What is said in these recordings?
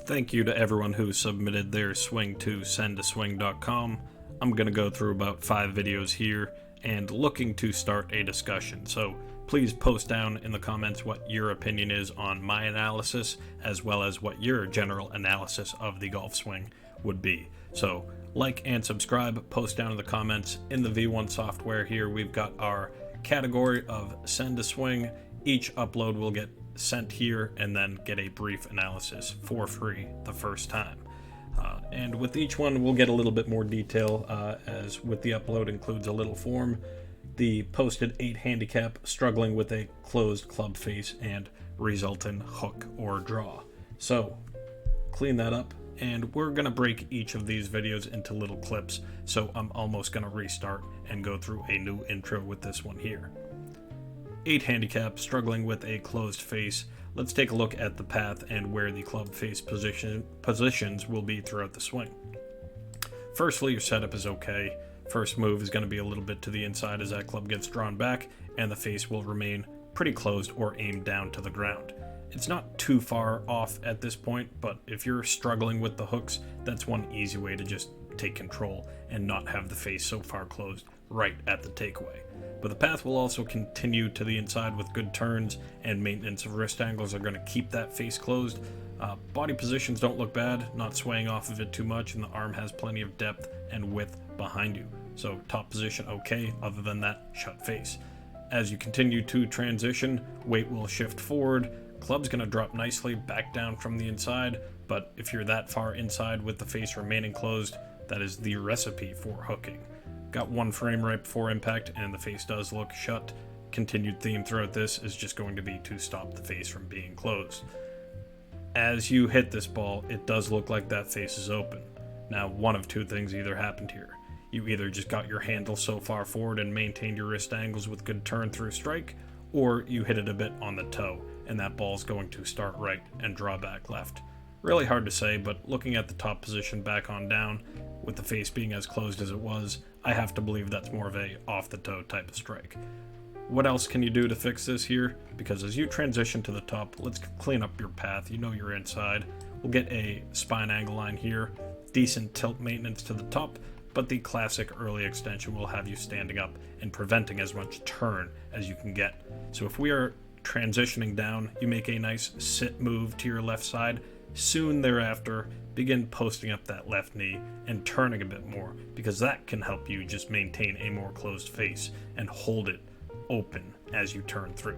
Thank you to everyone who submitted their swing to sendtoswing.com. I'm going to go through about 5 videos here and looking to start a discussion. So please post down in the comments what your opinion is on my analysis, as well as what your general analysis of the golf swing would be. So like and subscribe, post down in the comments. In the V1 software here, we've got our category of send to swing. Each upload will get sent here and then get a brief analysis for free the first time. And with each one, we'll get a little bit more detail, as with the upload includes a little form, the posted 8 handicap, struggling with a closed club face, and resultant hook or draw. So clean that up, and we're going to break each of these videos into little clips, so I'm almost going to restart and go through a new intro with this one here. 8 handicap, struggling with a closed face. Let's take a look at the path and where the club face positions will be throughout the swing. Firstly, your setup is okay. First move is going to be a little bit to the inside as that club gets drawn back, and the face will remain pretty closed or aimed down to the ground. It's not too far off at this point, but if you're struggling with the hooks, that's one easy way to just take control and not have the face so far closed right at the takeaway. But the path will also continue to the inside with good turns, and maintenance of wrist angles are going to keep that face closed. Body positions don't look bad, not swaying off of it too much, and the arm has plenty of depth and width behind you. So top position okay, other than that shut face. As you continue to transition, weight will shift forward, club's going to drop nicely back down from the inside, but if you're that far inside with the face remaining closed, that is the recipe for hooking. Got one frame right before impact, and the face does look shut. Continued theme throughout this is just going to be to stop the face from being closed. As you hit this ball, it does look like that face is open. Now, one of two things either happened here. You either just got your handle so far forward and maintained your wrist angles with good turn through strike, or you hit it a bit on the toe, and that ball's going to start right and draw back left. Really hard to say, but looking at the top position back on down, with the face being as closed as it was, I have to believe that's more of a off-the-toe type of strike. What else can you do to fix this here? Because as you transition to the top, let's clean up your path. You know you're inside. We'll get a spine angle line here, decent tilt maintenance to the top, but the classic early extension will have you standing up and preventing as much turn as you can get. So if we are transitioning down, you make a nice sit move to your left side. Soon thereafter, begin posting up that left knee and turning a bit more, because that can help you just maintain a more closed face and hold it open as you turn through.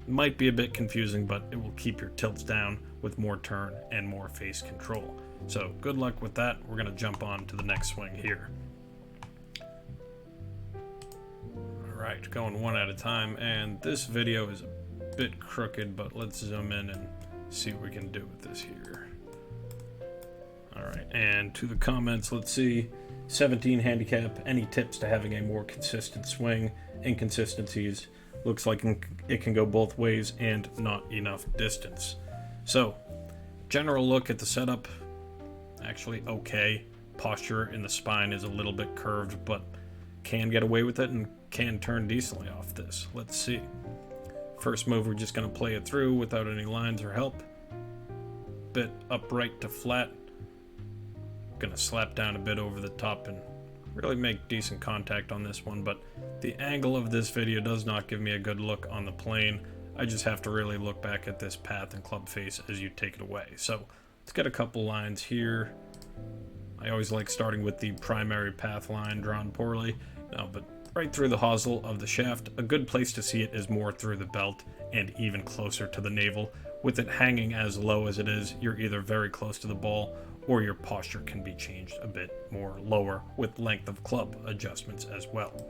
Might be a bit confusing, but it will keep your tilts down with more turn and more face control. So good luck with that. We're going to jump on to the next swing here. Alright, going one at a time, and this video is a bit crooked, but let's zoom in and see what we can do with this here. Alright, and to the comments, let's see. 17 handicap, any tips to having a more consistent swing? Inconsistencies, looks like it can go both ways and not enough distance. So, general look at the setup, actually okay. Posture in the spine is a little bit curved, but can get away with it and can turn decently off this. Let's see. First move, we're just going to play it through without any lines or help. Bit upright to flat. Going to slap down a bit over the top and really make decent contact on this one, but the angle of this video does not give me a good look on the plane. I just have to really look back at this path and club face as you take it away. So let's get a couple lines here. I always like starting with the primary path line drawn poorly. No, but right through the hosel of the shaft. A good place to see it is more through the belt and even closer to the navel. With it hanging as low as it is, you're either very close to the ball, or your posture can be changed a bit more lower with length of club adjustments as well.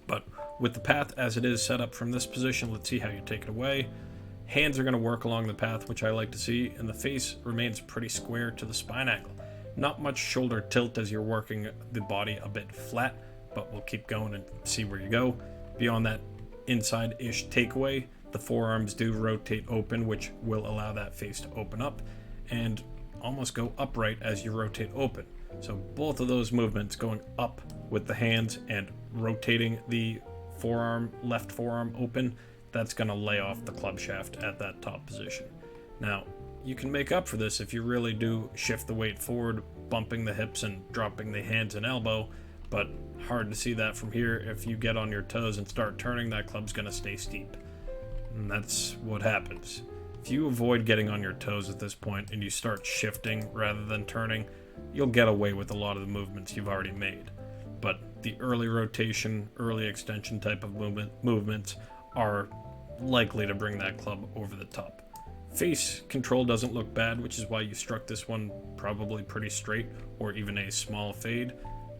But with the path as it is set up from this position, let's see how you take it away. Hands are going to work along the path, which I like to see, and the face remains pretty square to the spine angle. Not much shoulder tilt as you're working the body a bit flat, but we'll keep going and see where you go. Beyond that inside-ish takeaway, the forearms do rotate open, which will allow that face to open up and almost go upright as you rotate open. So both of those movements, going up with the hands and rotating the forearm, left forearm open, that's going to lay off the club shaft at that top position. Now, you can make up for this if you really do shift the weight forward, bumping the hips and dropping the hands and elbow, but hard to see that from here. If you get on your toes and start turning, that club's going to stay steep. And that's what happens. If you avoid getting on your toes at this point and you start shifting rather than turning, you'll get away with a lot of the movements you've already made. But the early rotation, early extension type of movements are likely to bring that club over the top. Face control doesn't look bad, which is why you struck this one probably pretty straight or even a small fade.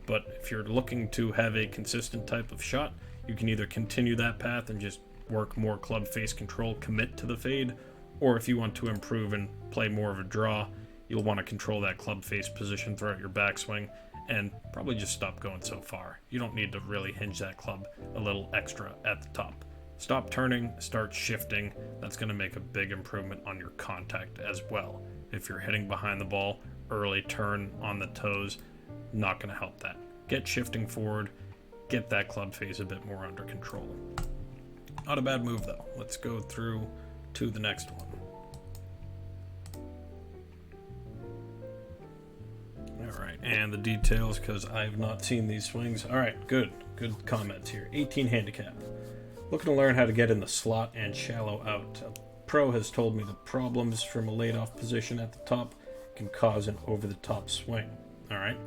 But if you're looking to have a consistent type of shot, you can either continue that path and just work more club face control, commit to the fade, or if you want to improve and play more of a draw, you'll want to control that club face position throughout your backswing and probably just stop going so far. You don't need to really hinge that club a little extra at the top. Stop turning, start shifting. That's going to make a big improvement on your contact as well. If you're hitting behind the ball, early turn on the toes, not going to help that. Get shifting forward, get that club face a bit more under control. Not a bad move though. Let's go through to the next one. Alright, and the details, because I have not seen these swings. Alright, good comments here. 18 handicap. Looking to learn how to get in the slot and shallow out. A pro has told me the problems from a laid-off position at the top can cause an over-the-top swing. Alright.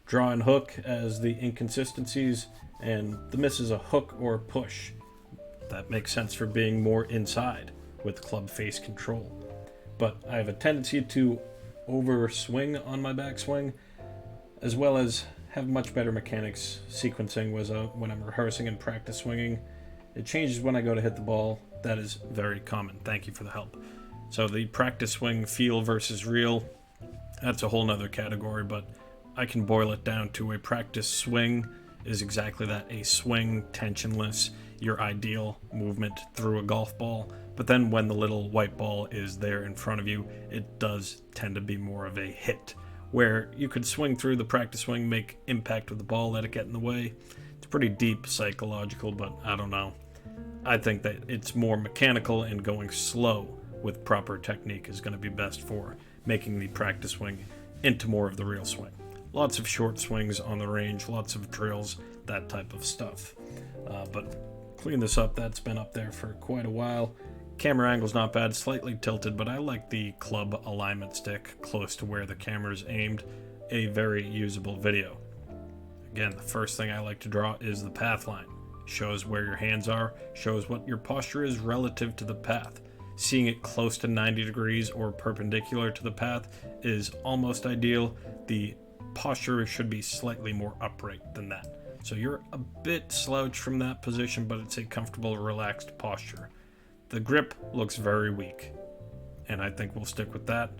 Draw and hook as the inconsistencies, and the miss is a hook or push. That makes sense for being more inside with club face control. But I have a tendency to overswing on my backswing, as well as have much better mechanics sequencing when I'm rehearsing and practice swinging. It changes when I go to hit the ball. That is very common. Thank you for the help. So the practice swing feel versus real, that's a whole nother category, but I can boil it down to a practice swing is exactly that, a swing, tensionless, your ideal movement through a golf ball. But then when the little white ball is there in front of you, it does tend to be more of a hit, where you could swing through the practice swing, make impact with the ball, let it get in the way. It's pretty deep psychological, but I don't know. I think that it's more mechanical, and going slow with proper technique is going to be best for making the practice swing into more of the real swing. Lots of short swings on the range, lots of drills, that type of stuff. But clean this up, that's been up there for quite a while. Camera angle's not bad, slightly tilted, but I like the club alignment stick close to where the camera's aimed. A very usable video. Again, the first thing I like to draw is the path line. Shows where your hands are, shows what your posture is relative to the path. Seeing it close to 90 degrees or perpendicular to the path is almost ideal. The posture should be slightly more upright than that. So you're a bit slouched from that position, but it's a comfortable, relaxed posture. The grip looks very weak, and I think we'll stick with that.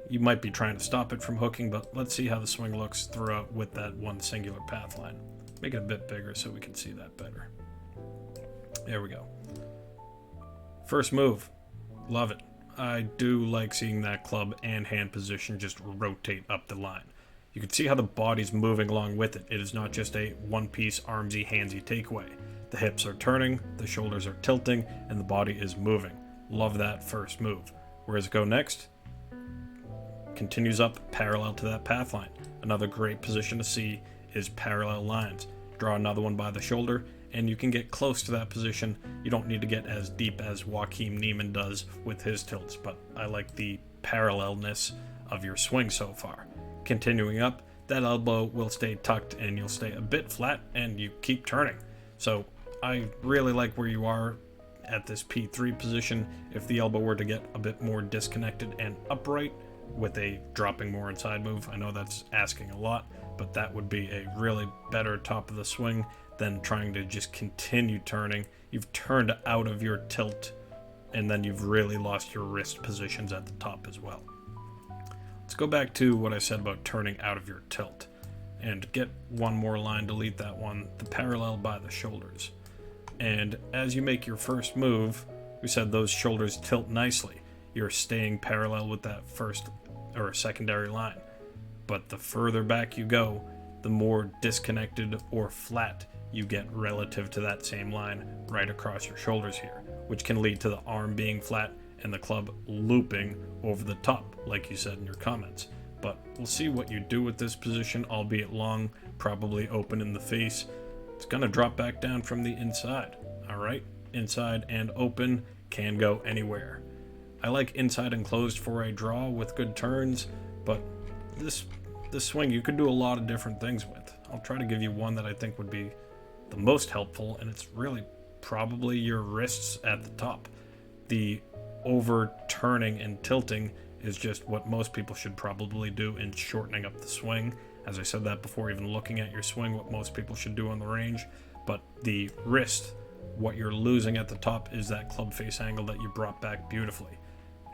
You might be trying to stop it from hooking, but let's see how the swing looks throughout with that one singular path line. Make it a bit bigger so we can see that better. There we go. First move. Love it. I do like seeing that club and hand position just rotate up the line. You can see how the body's moving along with it. It is not just a one-piece armsy, handsy takeaway. The hips are turning, the shoulders are tilting, and the body is moving. Love that first move. Where does it go next? Continues up parallel to that path line. Another great position to see is parallel lines. Draw another one by the shoulder, and you can get close to that position. You don't need to get as deep as Joaquin Niemann does with his tilts, but I like the parallelness of your swing so far. Continuing up, that elbow will stay tucked and you'll stay a bit flat and you keep turning. So I really like where you are at this P3 position. If the elbow were to get a bit more disconnected and upright with a dropping more inside move, I know that's asking a lot, but that would be a really better top of the swing than trying to just continue turning. You've turned out of your tilt and then you've really lost your wrist positions at the top as well. Let's go back to what I said about turning out of your tilt and get one more line, delete that one, the parallel by the shoulders. And as you make your first move, we said those shoulders tilt nicely. You're staying parallel with that first or secondary line. But the further back you go, the more disconnected or flat you get relative to that same line right across your shoulders here, which can lead to the arm being flat and the club looping over the top, like you said in your comments. But we'll see what you do with this position, albeit long, probably open in the face. It's going to drop back down from the inside. All right, inside and open can go anywhere. I like inside and closed for a draw with good turns, but this swing you could do a lot of different things with. I'll try to give you one that I think would be the most helpful, and it's really probably your wrists at the top. The overturning and tilting is just what most people should probably do in shortening up the swing. As I said that before even looking at your swing, what most people should do on the range. But the wrist, what you're losing at the top is that club face angle that you brought back beautifully.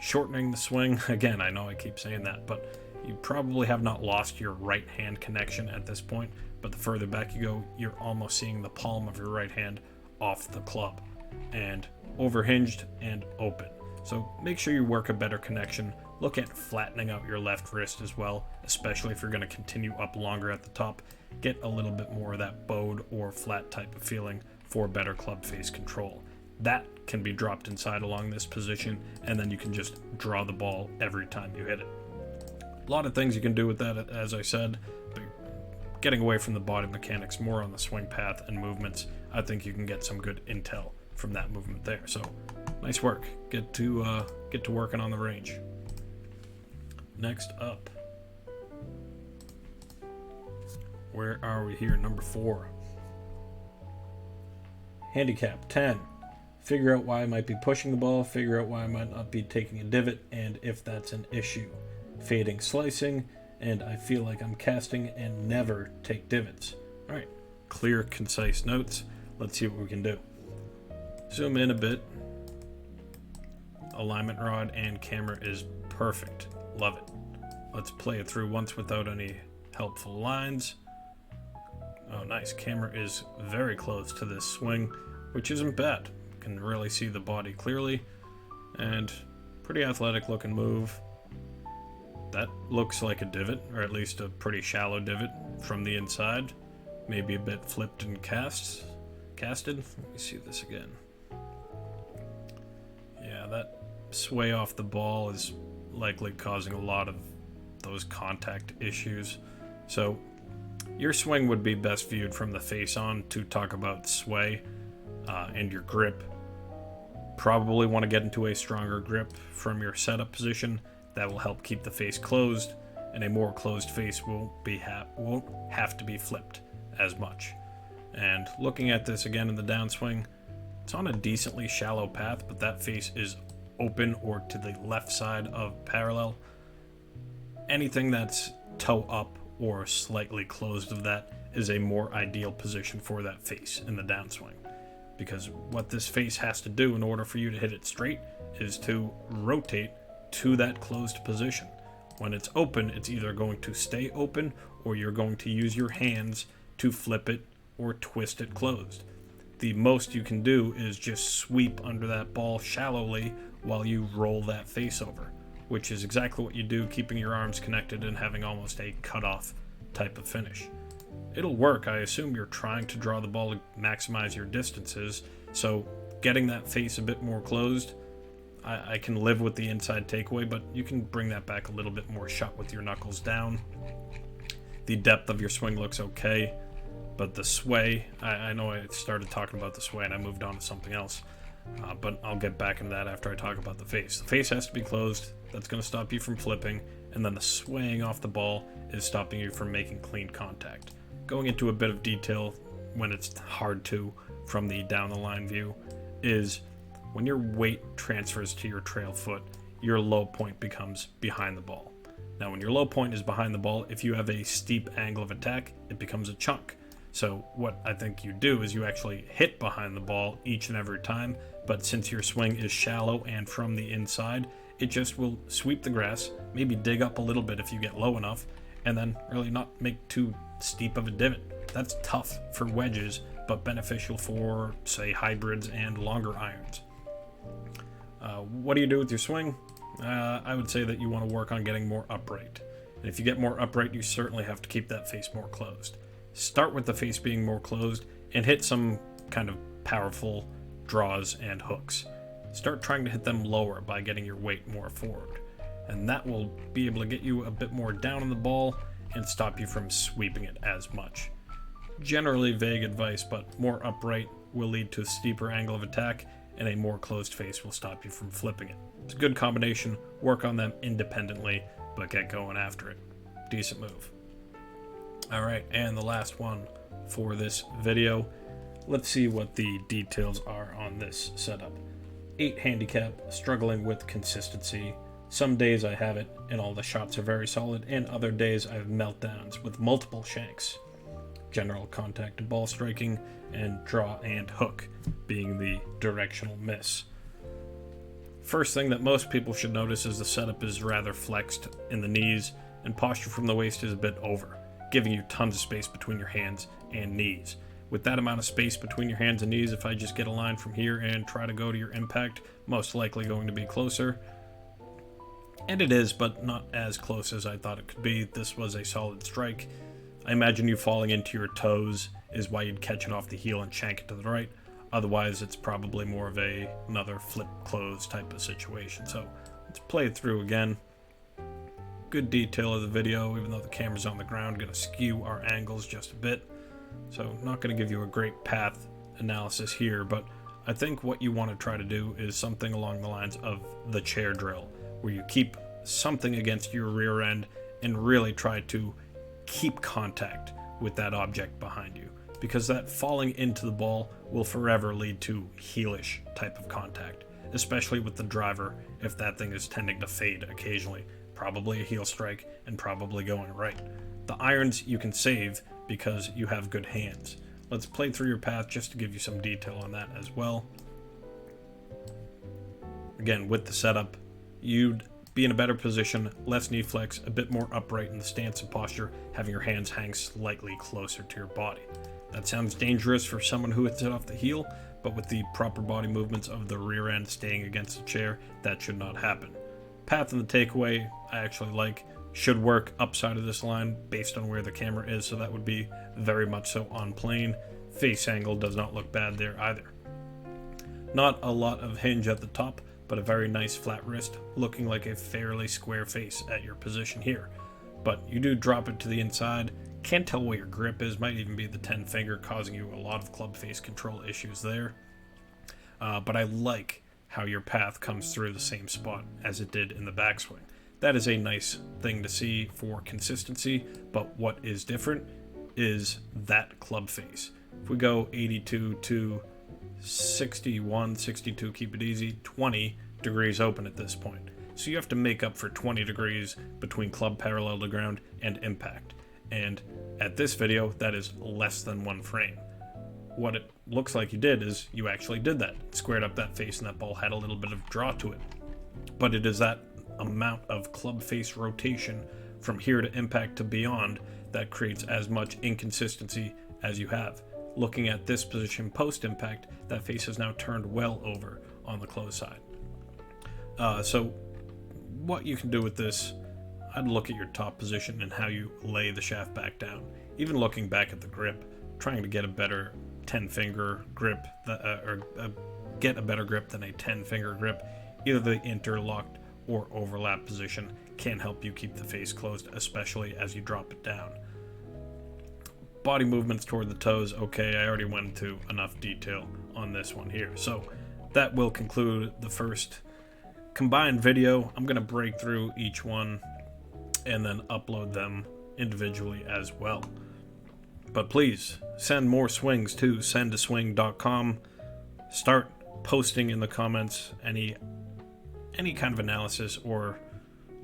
Shortening the swing, again, I know I keep saying that, but you probably have not lost your right hand connection at this point, but the further back you go, you're almost seeing the palm of your right hand off the club, and overhinged and open. So make sure you work a better connection. Look at flattening out your left wrist as well, especially if you're going to continue up longer at the top. Get a little bit more of that bowed or flat type of feeling for better club face control. That can be dropped inside along this position, and then you can just draw the ball every time you hit it. A lot of things you can do with that, as I said, but getting away from the body mechanics, more on the swing path and movements, I think you can get some good intel from that movement there. So nice work. Get to working on the range. Next up, where are we here? Number 4. Handicap 10. Figure out why I might be pushing the ball, figure out why I might not be taking a divot, and if that's an issue. Fading slicing, and I feel like I'm casting and never take divots. Alright, clear, concise notes. Let's see what we can do. Zoom in a bit. Alignment rod and camera is perfect. Love it. Let's play it through once without any helpful lines. Oh, nice. Camera is very close to this swing, which isn't bad. Can really see the body clearly, and pretty athletic looking move. That looks like a divot, or at least a pretty shallow divot from the inside. Maybe a bit flipped and casted. Let me see this again. Yeah, that sway off the ball is likely causing a lot of those contact issues. So your swing would be best viewed from the face on to talk about sway and your grip. Probably want to get into a stronger grip from your setup position. That will help keep the face closed, and a more closed face won't have to be flipped as much. And looking at this again in the downswing, it's on a decently shallow path, but that face is open or to the left side of parallel. Anything that's toe up or slightly closed of that is a more ideal position for that face in the downswing. Because what this face has to do in order for you to hit it straight is to rotate to that closed position. When it's open, it's either going to stay open or you're going to use your hands to flip it or twist it closed. The most you can do is just sweep under that ball shallowly while you roll that face over, which is exactly what you do, keeping your arms connected and having almost a cutoff type of finish. It'll work. I assume you're trying to draw the ball to maximize your distances, so getting that face a bit more closed, I can live with the inside takeaway, but you can bring that back a little bit more shut with your knuckles down. The depth of your swing looks okay, but the sway, I know I started talking about the sway and I moved on to something else, but I'll get back into that after I talk about the face. The face has to be closed. That's going to stop you from flipping, and then the swaying off the ball is stopping you from making clean contact. Going into a bit of detail when it's hard to from the down the line view is when your weight transfers to your trail foot, your low point becomes behind the ball. Now when your low point is behind the ball, if you have a steep angle of attack, it becomes a chunk. So what I think you do is you actually hit behind the ball each and every time, but since your swing is shallow and from the inside, it just will sweep the grass, maybe dig up a little bit if you get low enough, and then really not make too steep of a divot. That's tough for wedges, but beneficial for, say, hybrids and longer irons. What do you do with your swing? I would say that you want to work on getting more upright. And if you get more upright, you certainly have to keep that face more closed. Start with the face being more closed and hit some kind of powerful draws and hooks. start trying to hit them lower by getting your weight more forward. And that will be able to get you a bit more down on the ball and stop you from sweeping it as much. Generally vague advice, but more upright will lead to a steeper angle of attack, and a more closed face will stop you from flipping it. It's a good combination. Work on them independently, but get going after it. Decent move. Alright, and the last one for this video. Let's see what the details are on this setup. 8 handicap, struggling with consistency. Some days I have it and all the shots are very solid, and other days I have meltdowns with multiple shanks. General contact to ball striking, and draw and hook being the directional miss. First thing that most people should notice is the setup is rather flexed in the knees, and posture from the waist is a bit over, giving you tons of space between your hands and knees. With that amount of space between your hands and knees, if I just get a line from here and try to go to your impact, most likely going to be closer. And it is, but not as close as I thought it could be. This was a solid strike. I imagine you falling into your toes is why you'd catch it off the heel and shank it to the right. Otherwise, it's probably more of another flip close type of situation. So let's play it through again. Good detail of the video, even though the camera's on the ground, going to skew our angles just a bit. So not going to give you a great path analysis here, but I think what you want to try to do is something along the lines of the chair drill, where you keep something against your rear end and really try to keep contact with that object behind you, because that falling into the ball will forever lead to heelish type of contact, especially with the driver if that thing is tending to fade occasionally. Probably a heel strike and probably going right. The irons you can save because you have good hands. Let's play through your path just to give you some detail on that as well. Again, with the setup, you'd be in a better position, less knee flex, a bit more upright in the stance and posture, having your hands hang slightly closer to your body. That sounds dangerous for someone who hits it off the heel, but with the proper body movements of the rear end staying against the chair, that should not happen. Path and the takeaway I actually like. Should work upside of this line based on where the camera is, so that would be very much so on plane. Face angle does not look bad there either. Not a lot of hinge at the top, but a very nice flat wrist, looking like a fairly square face at your position here. But you do drop it to the inside. Can't tell where your grip is, might even be the 10 finger, causing you a lot of club face control issues there. But I like how your path comes through the same spot as it did in the backswing. That is a nice thing to see for consistency, but what is different is that club face. If we go 82 to 61, 62, keep it easy, 20 degrees open at this point. So you have to make up for 20 degrees between club parallel to ground and impact. And at this video, that is less than 1 frame. What it looks like you did is you actually did that. Squared up that face and that ball had a little bit of draw to it. But it is that amount of club face rotation from here to impact to beyond that creates as much inconsistency as you have. Looking at this position post impact, that face is now turned well over on the close side. So what you can do with this, I'd look at your top position and how you lay the shaft back down. Even looking back at the grip, trying to get a better 10 finger grip get a better grip than a 10 finger grip. Either the interlocked or overlap position can help you keep the face closed, especially as you drop it down. Body movements toward the toes, okay, I already went into enough detail on this one here. So that will conclude the first combined video. I'm going to break through each one and then upload them individually as well. But please send more swings to sendaswing.com. Start posting in the comments any kind of analysis or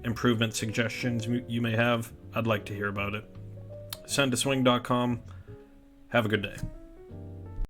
improvement suggestions you may have. I'd like to hear about it. Sendaswing.com. Have a good day.